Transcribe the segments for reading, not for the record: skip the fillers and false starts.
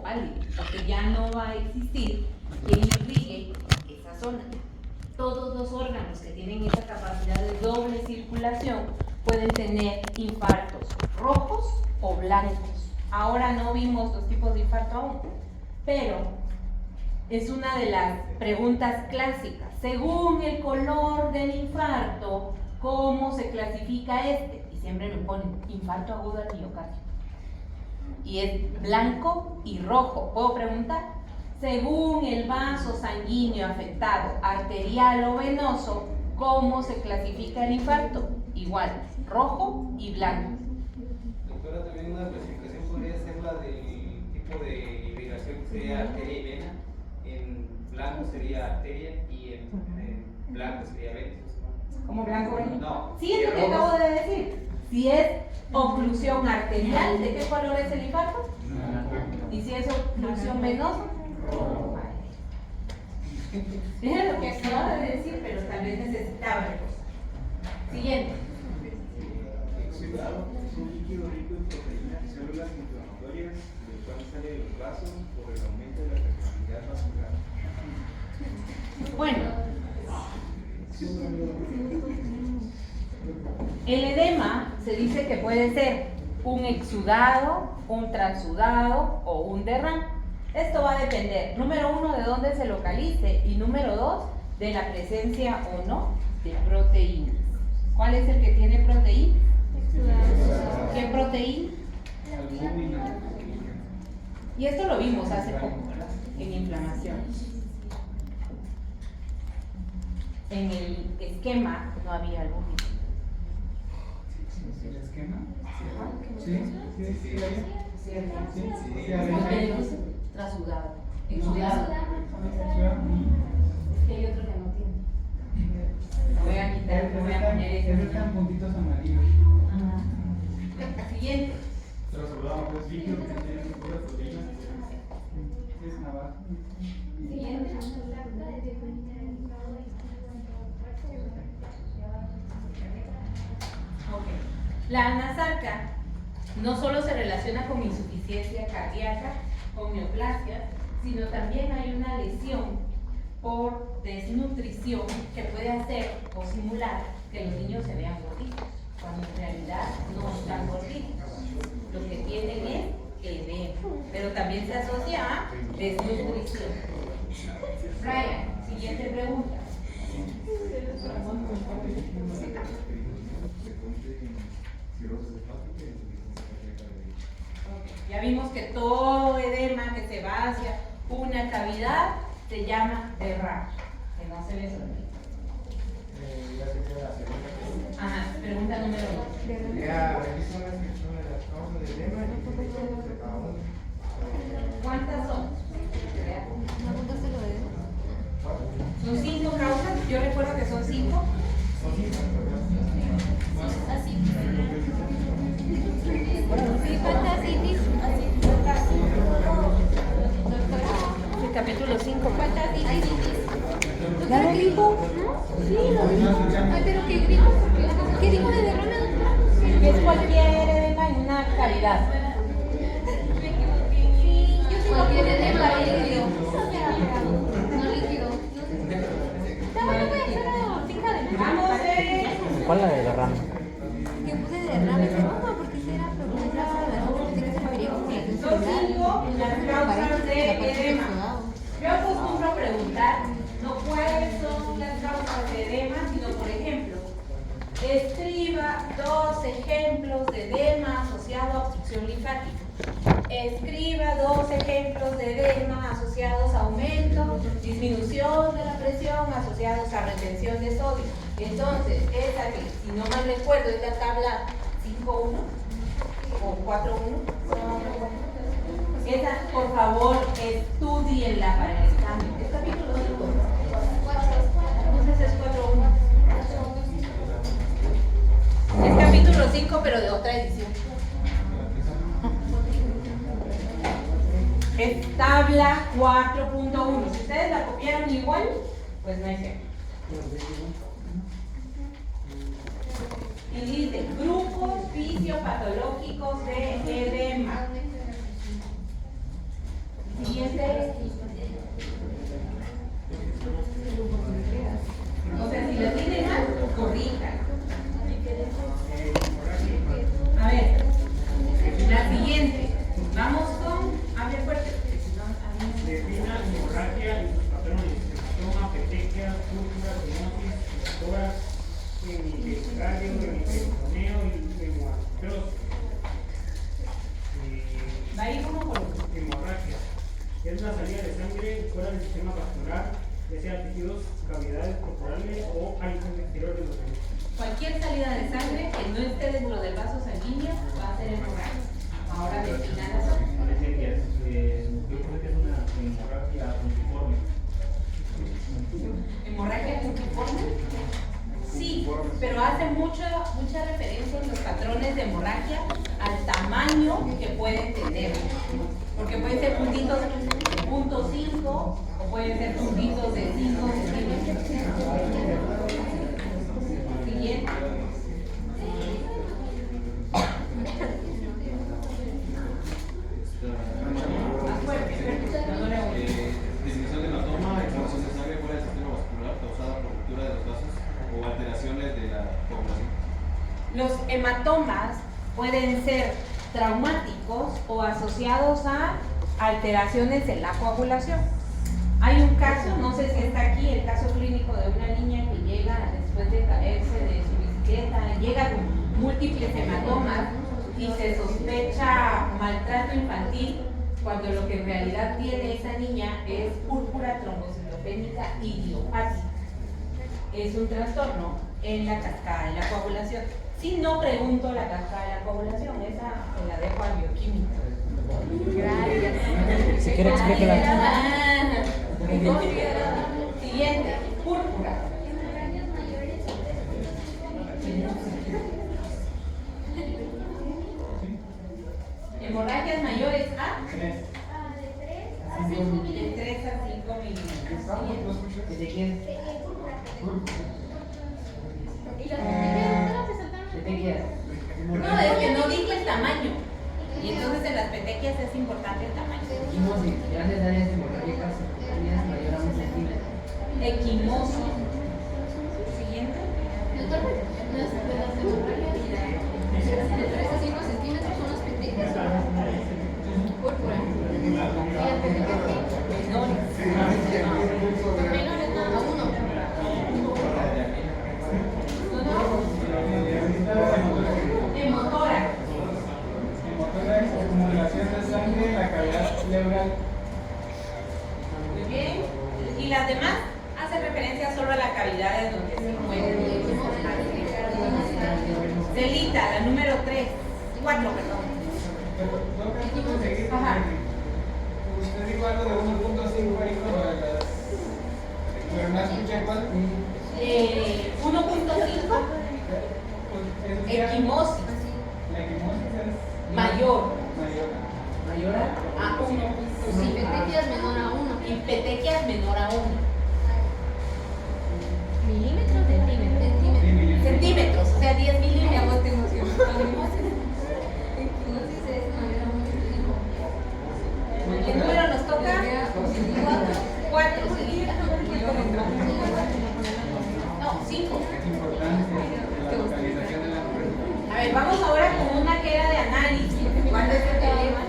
pálido, porque ya no va a existir quien irrigue esa zona. Todos los órganos que tienen esa capacidad de doble circulación pueden tener infartos rojos o blancos. Ahora no vimos los tipos de infarto aún, pero es una de las preguntas clásicas. Según el color del infarto, ¿cómo se clasifica este? Y siempre me ponen infarto agudo al miocardio. Y es blanco y rojo. ¿Puedo preguntar? Según el vaso sanguíneo afectado, arterial o venoso, ¿cómo se clasifica el infarto? Igual, rojo y blanco. Doctora, también una clasificación podría ser la del tipo de irrigación, que sería arteria y vena. En blanco sería arteria y en blanco sería vena. ¿Cómo blanco? No. Sí, es lo que acabo de decir. Si es oclusión arterial, ¿de qué color es el infarto? Y si es oclusión venosa, rojo. Miren lo que acababa de decir, pero tal vez necesitaba recordar. Siguiente. Exudado es un líquido rico en proteínas y células inflamatorias del cual sale de los vasos por el aumento de la permeabilidad vascular. Bueno, el edema se dice que puede ser un exudado, un transudado o un derrame. Esto va a depender, número uno, de dónde se localice y número dos, de la presencia o no de proteínas. ¿Cuál es el que tiene proteína? ¿Qué proteína? Y esto lo vimos hace poco, ¿verdad? En inflamación. En el esquema no había albúmina. ¿El esquema? Sí, sí, sí, Trasudado. Exudado. Es que hay otro que no tiene. Lo voy a quitar, lo voy a poner ese. Esos están puntitos amarillos. Siguiente. Trasudado, pues líquido que tiene puras proteínas. Es navaja. Siguiente. Okay. La anasaca no solo se relaciona con insuficiencia cardíaca, con neoplasias, sino también hay una lesión por desnutrición que puede hacer o simular que los niños se vean gorditos, cuando en realidad no están gorditos. Lo que tienen es edema, pero también se asocia a desnutrición. Brian, siguiente pregunta. Ya vimos que todo edema que se va hacia una cavidad se llama derrame, que no se les olvide. Ajá, pregunta número 2. ¿Cuántas son? ¿Son 5 causas? Yo recuerdo que son 5. El capítulo 5. ¿Cuántas dices? ¿Ya lo dijo? Sí, lo dijo. Ay, pero ¿qué dijo? ¿Qué dijo de derrame, doctora? Que es cualquier edema en una cavidad. Sí, yo tengo cualquier edema líquido. No líquido. Bueno, voy a hacer la finca de vamos ¿Cuál es la de derrame? Que puse de derrame, no, porque será porque se refería con la atención Son cerebral. 5 las causas de edema. Yo acostumbro a preguntar no cuáles son las causas de edema, sino por ejemplo, escriba 2 ejemplos de edema asociado a obstrucción linfática. Escriba 2 ejemplos de edema asociados a aumento, disminución de la presión, asociados a retención de sodio. Entonces, esa que, si no mal recuerdo, es la tabla 5.1 o 4.1. Esa, por favor, estudienla para el examen. ¿Es capítulo 5? Entonces es 4.1. Es capítulo 5, pero de otra edición. Es tabla 4.1. Si ustedes la copiaron igual, pues no hay ejemplo. Y dice, grupos fisiopatológicos de edema. sistema vascular, ya sea tejidos, cavidades corporales o al exterior de los ojos. Cualquier salida de sangre que no esté dentro del vaso sanguíneo va a ser hemorragia. Ahora defina la zona. Petequias, yo creo que es una hemorragia puntiforme. ¿Hemorragia puntiforme? Sí, pero hace mucha referencia en los patrones de hemorragia al tamaño que pueden tener. Porque pueden ser puntitos de 0.5 o pueden ser puntitos de 5 centímetros. Siguiente. Más fuerte. Disminución de hematoma, expansión de sangre fuera del sistema vascular causada por ruptura de los vasos o alteraciones de la coagulación. Los hematomas pueden ser traumáticos o asociados a alteraciones en la coagulación. Hay un caso, no sé si está aquí, el caso clínico de una niña que llega después de caerse de su bicicleta, llega con múltiples hematomas y se sospecha maltrato infantil, cuando lo que en realidad tiene esa niña es púrpura trombocitopénica idiopática. Es un trastorno en la cascada de la coagulación. Si no pregunto la cascada de la coagulación, esa se la dejo al bioquímico. Gracias. Si quiere explíquela. Siguiente, púrpura. Hemorragias mayores a de 3 a 5 milímetros. Siguiente. No, es que no dije el tamaño. Y entonces en las petequias es importante el tamaño. Gracias a áreas hemorrágicas, áreas mayor a 1 centímetro. Equimoso. Siguiente. De 3 a 5 centímetros son las petequias. Púrpura. Menores nada, 1. Hemotora. Hemotora es acumulación de sangre en la cavidad pleural. Muy bien. Y las demás hacen referencia solo a la cavidad en donde se encuentra. Celita, la número 4, perdón. Ajá. Usted dijo algo de 1.5 ahí con lo de las... Pero no escuché cuál. 1.5. Equimosis. La equimosis es Mayor. mayor. A 1.5. Sí, petequias menor a 1. Y petequias menor a 1. ¿Milímetros? Centímetros. Centímetros, o sea, 10 milímetros. ¿Qué número nos toca? 4. No, 5. Importante la localización de la mujer. A ver, vamos ahora con una que era de análisis. ¿Cuándo es que te llevan?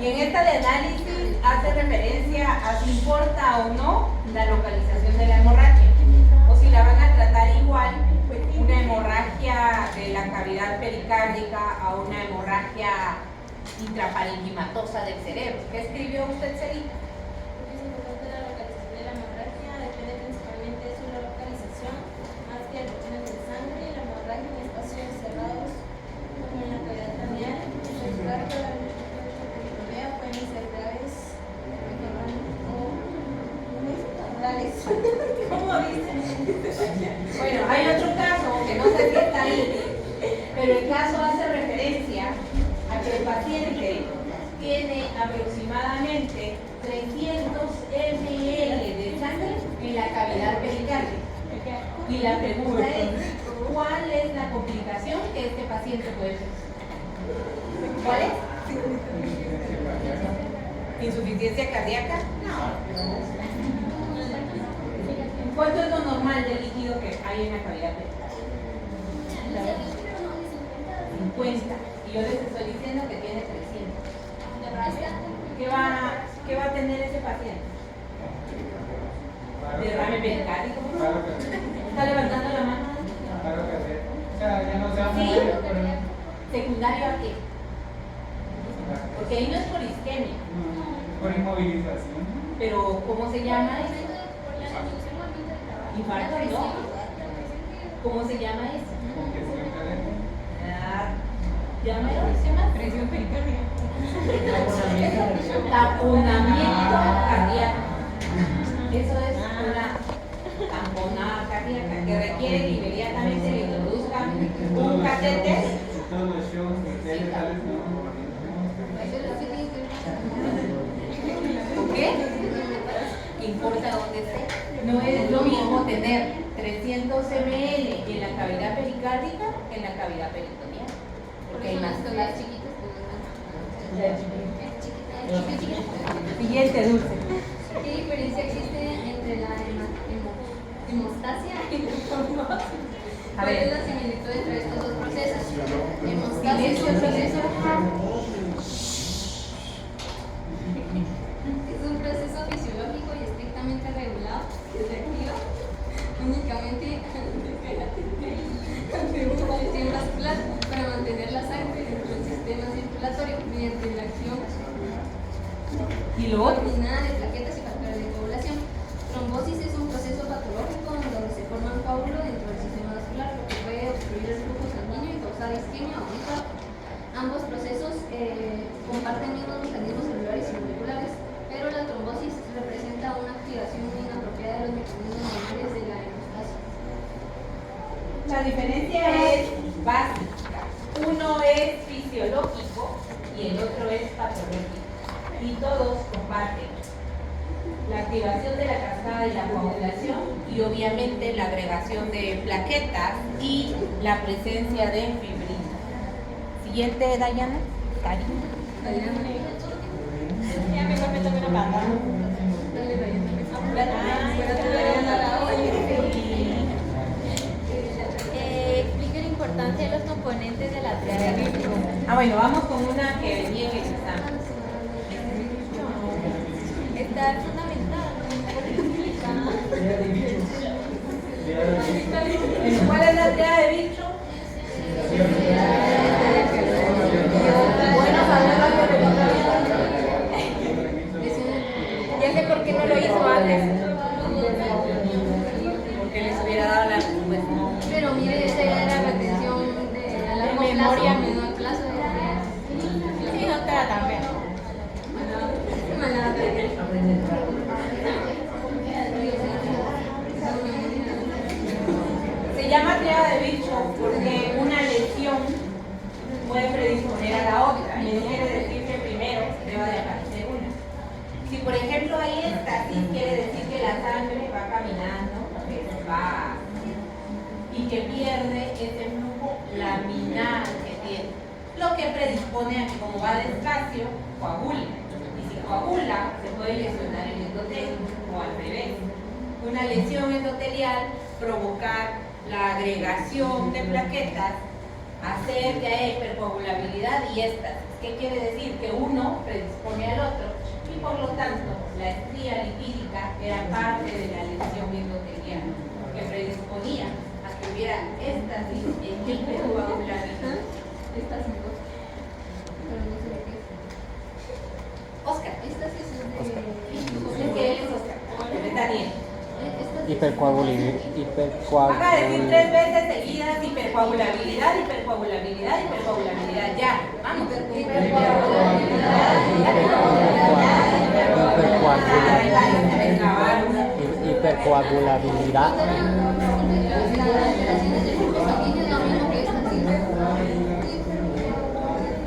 Y en esta de análisis hace referencia a si importa o no la localización de la hemorragia. O si la van a tratar igual, una hemorragia de la cavidad pericárdica a una hemorragia intraparenquimatosa del cerebro. ¿Qué escribió usted, Celita? Es importante la localización de la hemorragia, depende principalmente de su localización, más que el volumen de sangre. La hemorragia en espacios cerrados, como en la cavidad craneal, el tracto de la peritonea pueden ser graves o morales. ¿Cómo dicen? Bueno, hay otro caso que no sé si está ahí, pero el caso hace referencia a que el paciente tiene aproximadamente 300 ml de sangre en la cavidad pericárdica. Y la pregunta es, ¿cuál es la complicación que este paciente puede tener? ¿Cuál es? ¿Insuficiencia cardíaca? No. ¿Cuánto es lo normal del líquido que hay en la cavidad pericárdica? 50. Y yo les estoy diciendo que tiene 300. ¿Qué va a tener ese paciente? Derrame pericárdico. ¿Está levantando la mano? Claro que sí. O sea, ya no se habla Sí. de... ¿Secundario a qué? Porque ahí no es por isquemia. Por inmovilización. Pero, ¿cómo se llama eso? Infarto, ¿no? ¿Cómo se llama eso? Congestión cardíaca. Llámalo, ¿se llama? Presión pericárdica. Taponamiento cardíaco. Eso es una tamponada cardíaca que requiere que inmediatamente le introduzcan un catéter. Todos los shows de tele, tales, no. ¿Qué? Importa dónde esté. No es lo mismo tener 300 ml en la cavidad pericárdica que en la cavidad peritoneal. Porque hay más. Las chiquitas. Siguiente, Dulce. ¿Qué diferencia existe entre la hemostasia y la trombosis? ¿Cuál es la similitud entre estos dos procesos? Hemostasia es un proceso fisiológico y estrictamente regulado que se activa únicamente ante una lesión vascular para mantener la sangre dentro del sistema circulatorio mediante la acción ¿Y lo otro? coordinada de plaquetas y factores de coagulación. Trombosis es un proceso patológico donde se forma un coágulo dentro del sistema vascular, lo que puede obstruir el flujo sanguíneo y causar isquemia o infarto. Ambos procesos comparten mismos mecanismos celulares y moleculares, pero la trombosis representa una activación inapropiada de los mecanismos normales de la hemostasia. La diferencia es básica. Uno es fisiológico y el otro es patológico. Y todos comparten la activación de la cascada y la coagulación y obviamente la agregación de plaquetas y la presencia de fibrina. Siguiente, Dayana. Ya mejor me toca una pata. Explica la importancia de los componentes de la triada de Virchow. Bueno, vamos con una que venía en el examen. Está fundamentada. ¿Cuál es la triada de Virchow? Bueno, saberlo. Ya sé por qué no lo hizo antes. Porque les hubiera dado la respuesta. Pero mire, esa ya era retención de a largo plazo, a menor plazo. Sí, no te la también. Se llama triada de Virchow porque una lesión puede predisponer a la otra. Y no quiere decir que primero deba de aparecer una. Si por ejemplo hay éstasis, quiere decir que la sangre va caminando, va y que pierde ese flujo laminar que tiene. Lo que predispone a que como va despacio, coagule. Y si coagula, se puede lesionar el endotelio o al revés. Una lesión endotelial provocar la agregación de plaquetas, hacer que haya hipercoagulabilidad y éstasis. ¿Qué quiere decir? Que uno predispone al otro y por lo tanto la estría lipídica era parte de la lesión endotelial que predisponía a que hubiera éstasis e hipercoagulabilidad. Éstasis, pero no sé de qué. Oscar, Éstasis es es que él es Oscar, es Daniel. Hipercoagulabilidad. Acaba de decir 3 veces seguidas hipercoagulabilidad, hipercoagulabilidad, hipercoagulabilidad. Ya, vamos. Hipercoagulabilidad.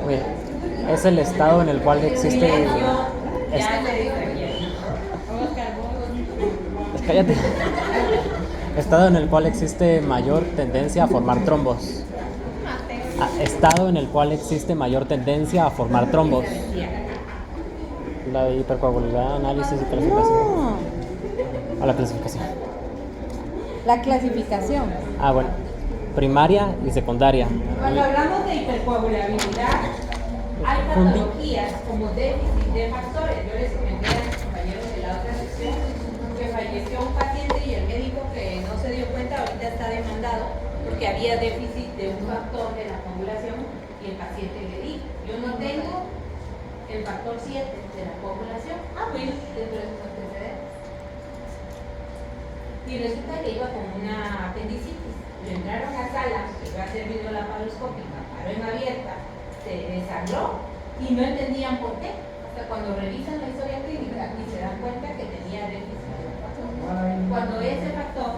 Bien, es el estado en el cual existe. Cállate. Estado en el cual existe mayor tendencia a formar trombos. Estado en el cual existe mayor tendencia a formar trombos. La de hipercoagulabilidad, análisis y clasificación. A la clasificación. La clasificación. Bueno. Primaria y secundaria. Cuando hablamos de hipercoagulabilidad, hay patologías como déficit de factores. Yo les comenté a mis compañeros de la otra sección que falleció un paciente y el médico que no se dio cuenta ahorita está demandado porque había déficit de un factor de la coagulación y el paciente le dijo: yo no tengo el factor 7 de la coagulación. fui. Dentro de sus antecedentes. Y resulta que iba con una apendicitis. Le entraron a sala, le iba a hacer videolaparoscópica, paró en abierta, se desangró y no entendían por qué. Hasta cuando revisan la historia clínica y se dan cuenta que tenía déficit de factor. Cuando ese factor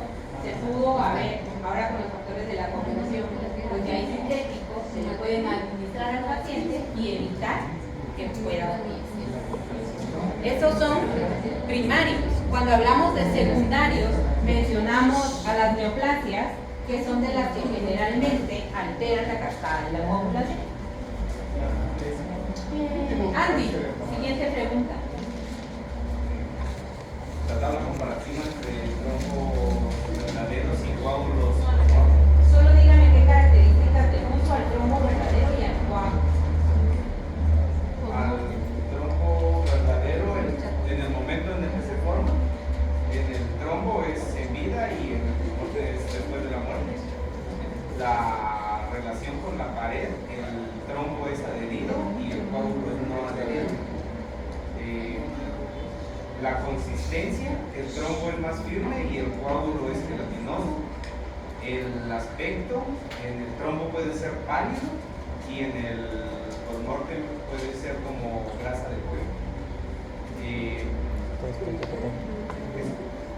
se pudo ver, ahora con los factores de la combinación, pues ya hay sintéticos, se le pueden administrar al paciente y evitar que pueda dormir. Estos son primarios. Cuando hablamos de secundarios, mencionamos a las neoplasias, que son de las que generalmente alteran la cascada de la coagulación. Andy, siguiente pregunta. La tabla comparativa entre trombos verdaderos y coágulos. Solo dígame qué características de uso al trombo verdadero y al coágulo. Al trombo verdadero, en el momento en el que se forma, en el trombo es en vida y en el tumor es después de la muerte. La relación con la pared, el trombo es adherido y el coágulo es no adherido. La consistencia, el trombo es más firme y el coágulo es gelatinoso. El aspecto, en el trombo puede ser pálido y en el postmortem puede ser como grasa de pollo.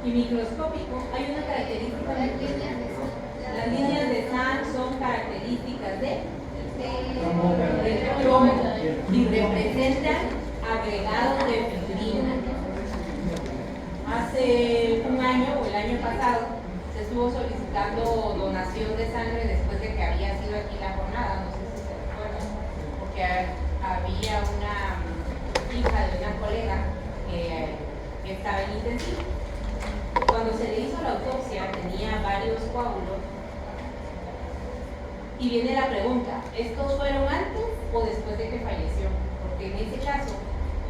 Y microscópico, hay una característica. Las líneas de Sand son características del trombo y representan agregados de fibrina. Hace un año o el año pasado se estuvo solicitando donación de sangre después de que había sido aquí la jornada, no sé si se recuerdan, porque había una hija de una colega que estaba en intensivo. Cuando se le hizo la autopsia tenía varios coágulos y viene la pregunta, ¿estos fueron antes o después de que falleció? Porque en ese caso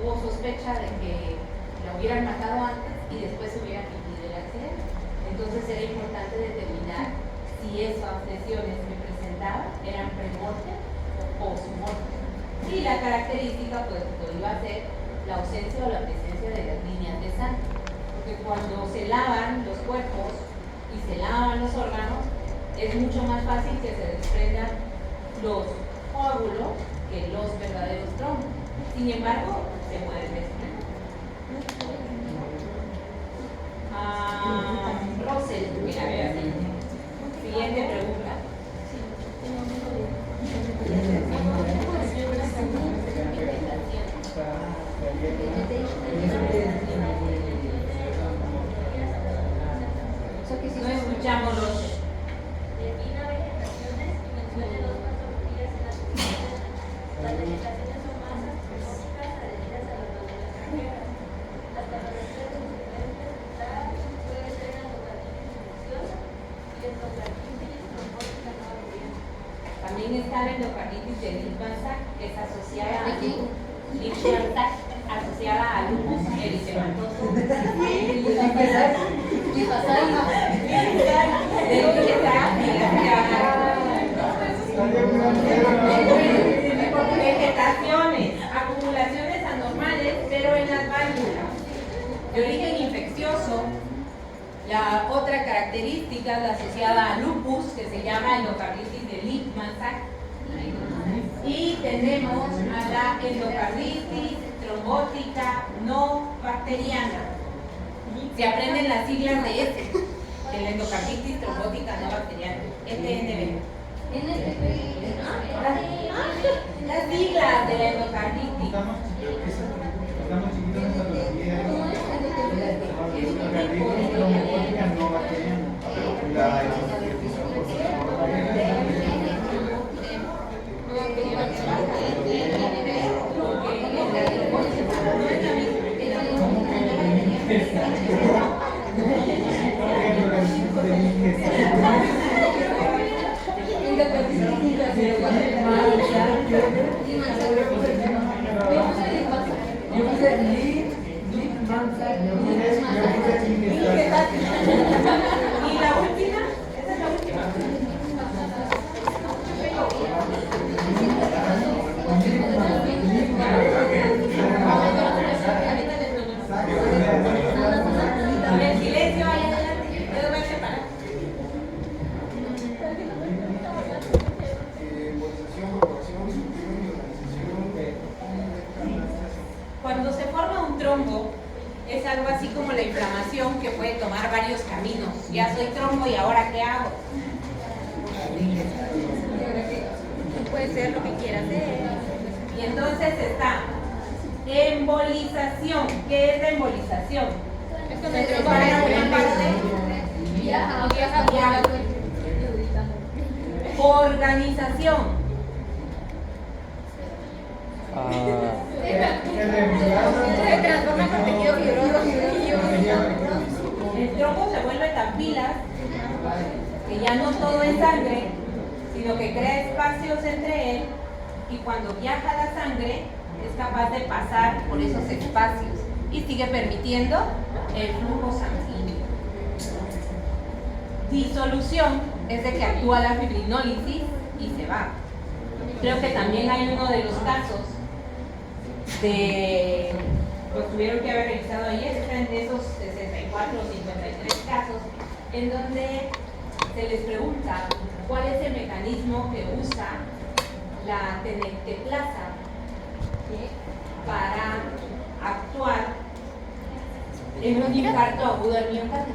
hubo sospecha de que la hubieran matado antes y después se hubiera vivido el accidente. Entonces era importante determinar si esas lesiones que presentaba eran pre-mortem o post-mortem. Y la característica pues iba a ser la ausencia o la presencia de las líneas de sangre. Porque cuando se lavan los cuerpos y se lavan los órganos, es mucho más fácil que se desprendan los coágulos que los verdaderos trombos. Sin embargo, se pueden desprender. Rosel, mira, vea así. Siguiente pregunta. No escuchamos, Rosel. Defina vegetaciones y mencione dos patologías en las vegetaciones. Las vegetaciones son masas tronbóticas adheridas a los lados de las cajeras. Las patologías que se pueden presentar puede ser endocarditis infecciosa y endocarditis trombótica no adherida. También está la endocarditis de Lippmann-Sachs, que es asociada a Lippmann-Sachs, asociada a lupus eritematoso. Vegetaciones, acumulaciones anormales, pero en las válvulas. De origen infeccioso, la otra característica la asociada a lupus, que se llama endocarditis de Lippmann-Sachs. Y tenemos a la endocarditis trombótica no bacteriana. Se aprenden las siglas de de la endocarditis trombótica no bacteriana, ETNB. Las siglas de la endocarditis. Estamos chiquitos en patología. Es una característica trombótica no bacteriana. Y la última, esa es la última. trombo es algo así como la inflamación que puede tomar varios caminos. Ya soy trombo y ahora ¿qué hago? Puede ser lo que quiera hacer. Y entonces está embolización. ¿Qué es la embolización? Es cuando Se el separa una parte. Viaja. Organización. Se transforma por tejido fibroso. El trombo se vuelve tan pilas que ya no todo es sangre, sino que crea espacios entre él y cuando viaja la sangre es capaz de pasar por esos espacios y sigue permitiendo el flujo sanguíneo. Disolución es de que actúa la fibrinólisis y se va. Creo que también hay uno de los casos los tuvieron que haber revisado ayer, están de esos 64 o 53 casos, en donde se les pregunta cuál es el mecanismo que usa la tenecteplasa para actuar en un infarto agudo del miocardio.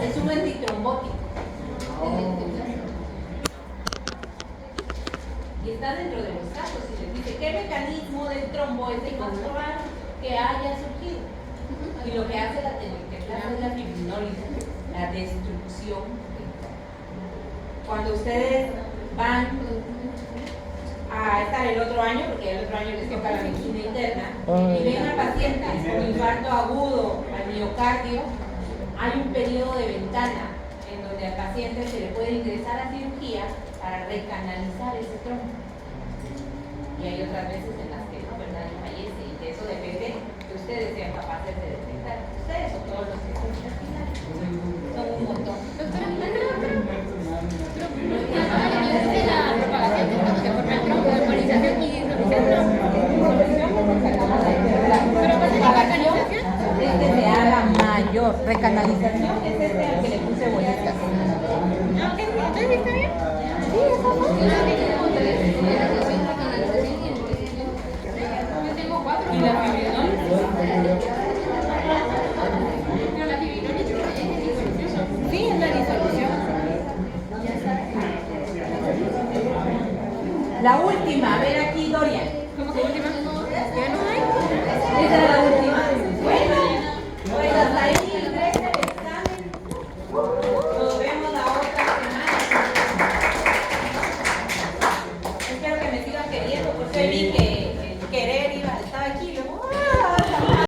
Es un antitrombótico. Y está dentro de los casos y les dice qué mecanismo del trombo es el más probable que haya surgido. Y lo que hace la tenecteplasa es la fibrinólisis, la destrucción. Cuando ustedes van a estar el otro año, porque el otro año les toca la medicina interna, y ven a pacientes con infarto agudo al miocardio, hay un periodo de ventana en donde al paciente se le puede ingresar a cirugía para recanalizar ese trombo. Y hay otras veces en las que no, ¿verdad? Y fallece, y de eso depende que ustedes sean capaces de detectar. Ustedes o todos los que están al final. Son un montón. La propagación es cuando se forma el trombo, embolización y disolución. Pero ¿cuál es la recanalización? Es que se haga mayor. Recanalización es este al que le puse bolitas. Ah, ok, entonces está bien. Sí, está fácil. Yo tengo 4. Y la fibrinólisis. Pero la fibrinólisis es disolución. Sí, es la disolución. La última, a ver aquí, Dorian. ¿Cómo que última? ¿Ya no hay? Esa es la última.